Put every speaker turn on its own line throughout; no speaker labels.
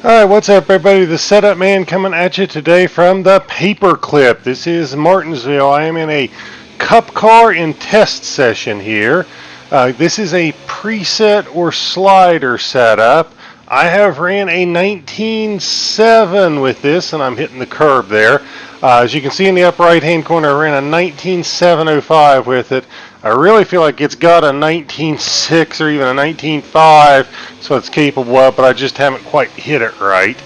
Alright, what's up everybody? The Setup Man coming at you today from the Paperclip. This is Martinsville. I am in a cup car in test session here. This is a preset or slider setup. I have ran a 19.7 with this, and I'm hitting the curb there. As you can see in the upper right hand corner, I ran a 19.705 with it. I really feel like it's got a 19.6 or even a 19.5, so it's capable of, but I just haven't quite hit it right.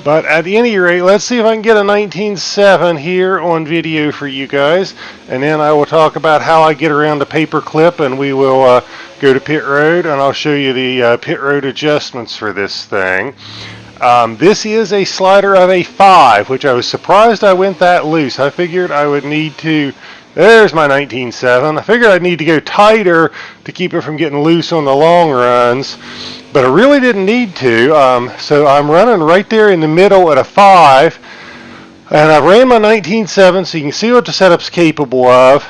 But at any rate, let's see if I can get a 19.7 here on video for you guys, and then I will talk about how I get around the Paperclip, and we will go to pit road, and I'll show you the pit road adjustments for this thing. This is a slider of a 5, which I was surprised I went that loose. I figured I would need to, there's my 19.7. I figured I'd need to go tighter to keep it from getting loose on the long runs, but I really didn't need to. So I'm running right there in the middle at a 5, and I've ran my 19.7, so you can see what the setup's capable of.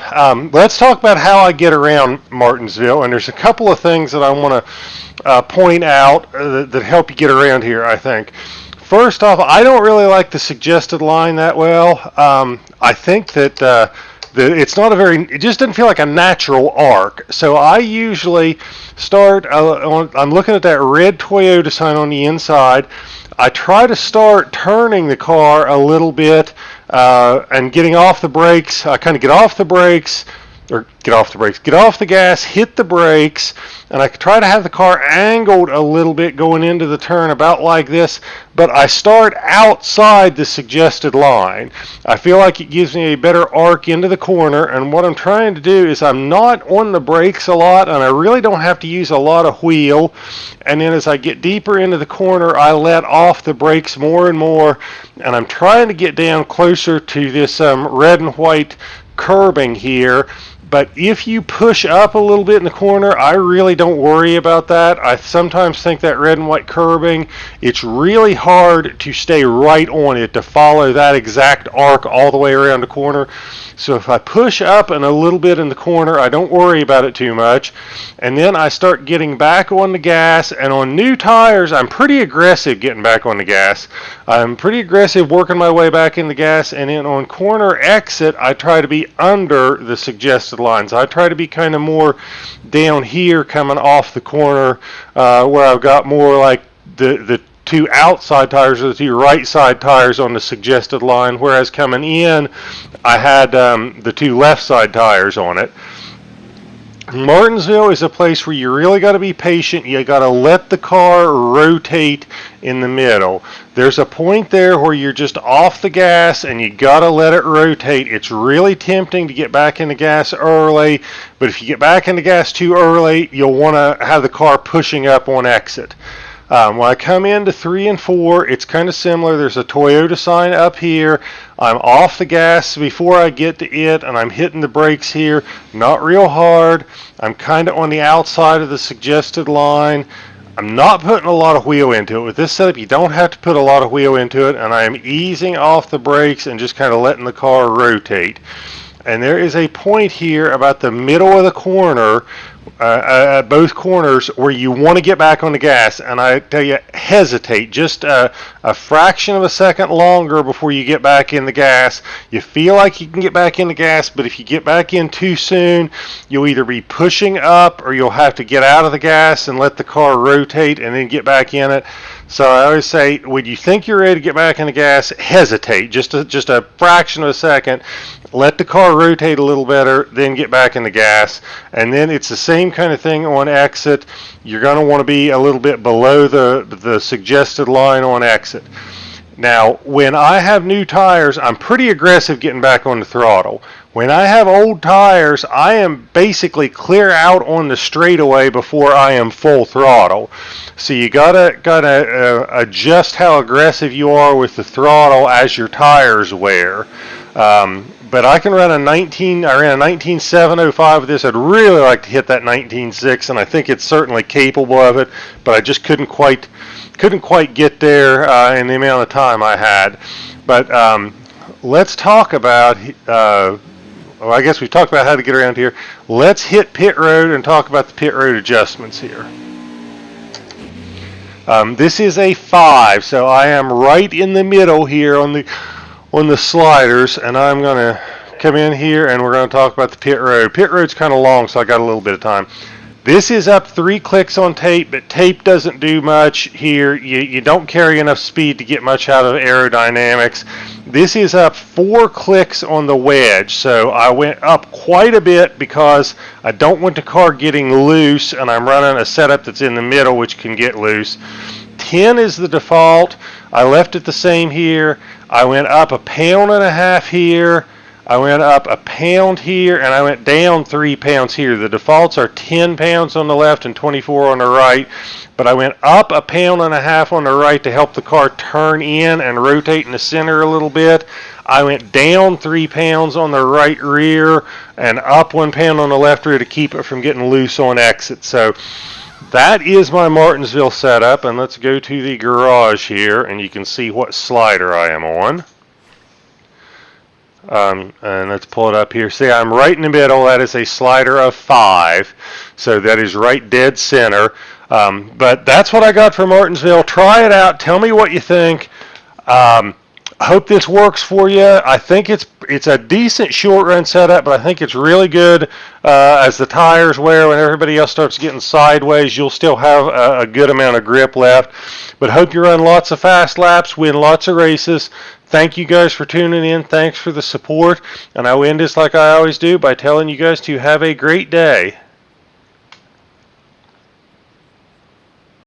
Let's talk about how I get around Martinsville, and there's a couple of things that I want to point out that help you get around here, I think. First off, I don't really like the suggested line that well. I think that it's not a very, it just doesn't feel like a natural arc. So I usually start, I'm looking at that red Toyota sign on the inside. I try to start turning the car a little bit and getting off the brakes. I kind of get off the brakes, or get off the gas, hit the brakes, and I try to have the car angled a little bit going into the turn, about like this, but I start outside the suggested line. I feel like it gives me a better arc into the corner, and what I'm trying to do is I'm not on the brakes a lot, and I really don't have to use a lot of wheel, and then as I get deeper into the corner, I let off the brakes more and more, and I'm trying to get down closer to this red and white curbing here. But if you push up a little bit in the corner, I really don't worry about that. I sometimes think that red and white curbing, it's really hard to stay right on it, to follow that exact arc all the way around the corner. So if I push up and a little bit in the corner, I don't worry about it too much. And then I start getting back on the gas, and on new tires, I'm pretty aggressive getting back on the gas. I'm pretty aggressive working my way back in the gas, and then on corner exit, I try to be under the suggested lines. I try to be kind of more down here coming off the corner where I've got more like the two outside tires or the two right side tires on the suggested line, whereas coming in I had the two left side tires on it. Martinsville is a place where you really got to be patient. You got to let the car rotate in the middle. There's a point there where you're just off the gas and you got to let it rotate. It's really tempting to get back in the gas early, but if you get back in the gas too early, you'll want to have the car pushing up on exit. When I come into 3 and 4, it's kind of similar. There's a Toyota sign up here. I'm off the gas before I get to it, and I'm hitting the brakes here, not real hard. I'm kind of on the outside of the suggested line. I'm not putting a lot of wheel into it. With this setup, you don't have to put a lot of wheel into it, and I am easing off the brakes and just kind of letting the car rotate. And there is a point here about the middle of the corner, at both corners, where you want to get back on the gas, and I tell you, hesitate just a fraction of a second longer before you get back in the gas. You feel like you can get back in the gas, but if you get back in too soon, you'll either be pushing up or you'll have to get out of the gas and let the car rotate and then get back in it. So I always say, when you think you're ready to get back in the gas, hesitate just a fraction of a second. Let the car rotate a little better, then get back in the gas. And then it's the same kind of thing on exit. You're going to want to be a little bit below the suggested line on exit. Now, when I have new tires, I'm pretty aggressive getting back on the throttle. When I have old tires, I am basically clear out on the straightaway before I am full throttle. So you gotta adjust how aggressive you are with the throttle as your tires wear. But I can run I ran a 19.705 with this. I'd really like to hit that 19.6, and I think it's certainly capable of it, but I just couldn't quite get there in the amount of time I had. But let's talk about, well, I guess we've talked about how to get around here. Let's hit pit road and talk about the pit road adjustments here. This is a 5, so I am right in the middle here on the sliders, and I'm going to come in here and we're going to talk about the pit road. Pit road's kind of long, so I got a little bit of time. This is up 3 clicks on tape, but tape doesn't do much here. You don't carry enough speed to get much out of aerodynamics. This is up 4 clicks on the wedge, so I went up quite a bit because I don't want the car getting loose, and I'm running a setup that's in the middle, which can get loose. 10 is the default. I left it the same here. I went up 1.5 pounds here. I went up 1 pound here, and I went down 3 pounds here. The defaults are 10 pounds on the left and 24 on the right, but I went up 1.5 pounds on the right to help the car turn in and rotate in the center a little bit. I went down 3 pounds on the right rear and up 1 pound on the left rear to keep it from getting loose on exit. So that is my Martinsville setup, and let's go to the garage here, and you can see what slider I am on. And let's pull it up here. See, I'm right in the middle. That is a slider of 5, so that is right dead center. But that's what I got for Martinsville. Try it out. Tell me what you think. I hope this works for you. I think it's a decent short run setup, but I think it's really good as the tires wear. When everybody else starts getting sideways, you'll still have a good amount of grip left. But hope you run lots of fast laps, win lots of races. Thank you guys for tuning in. Thanks for the support. And I will end this like I always do by telling you guys to have a great day.